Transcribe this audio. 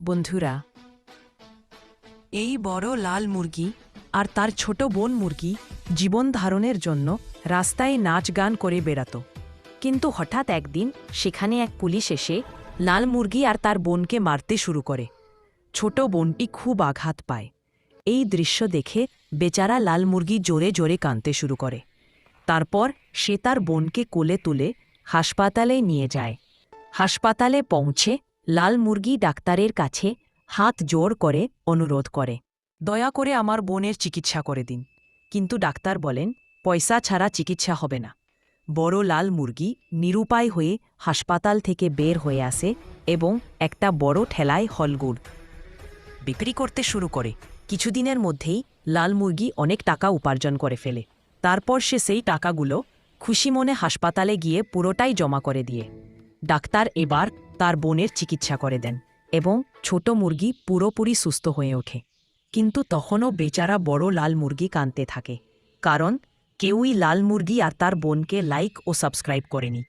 বন্ধুরা, এই বড় লাল মুরগি আর তার ছোট বোন মুরগি জীবন ধারণের জন্য রাস্তায় নাচ গান করে বেড়াত। কিন্তু হঠাৎ একদিন সেখানে এক পুলিশ এসে লাল মুরগি আর তার বোনকে মারতে শুরু করে। ছোট বোনটি খুব আঘাত পায়। এই দৃশ্য দেখে বেচারা লাল মুরগি জোরে জোরে কাঁদতে শুরু করে। তারপর সে তার বোনকে কোলে তুলে হাসপাতালে নিয়ে যায়। হাসপাতালে পৌঁছে লাল মুরগি ডাক্তারের কাছে হাত জোর করে অনুরোধ করে, দয়া করে আমার বোনের চিকিৎসা করে দিন। কিন্তু ডাক্তার বলেন, পয়সা ছাড়া চিকিৎসা হবে না। বড় লাল মুরগি নিরুপায় হয়ে হাসপাতাল থেকে বের হয়ে আসে এবং একটা বড় ঠেলায় হলগুড় বিক্রি করতে শুরু করে। কিছুদিনের মধ্যেই লাল মুরগি অনেক টাকা উপার্জন করে ফেলে। তারপর সে সেই টাকাগুলো খুশি মনে হাসপাতালে গিয়ে পুরোটাই জমা করে দিয়ে ডাক্তার এবার তার বোনের চিকিৎসা করে দেন এবং ছোট মুরগি পুরোপুরি সুস্থ হয়ে ওঠে। কিন্তু তখনও বেচারা বড় লাল মুরগি কাঁদতে থাকে, কারণ কেউই লাল মুরগি আর তার বোনকে লাইক ও সাবস্ক্রাইব করেনি।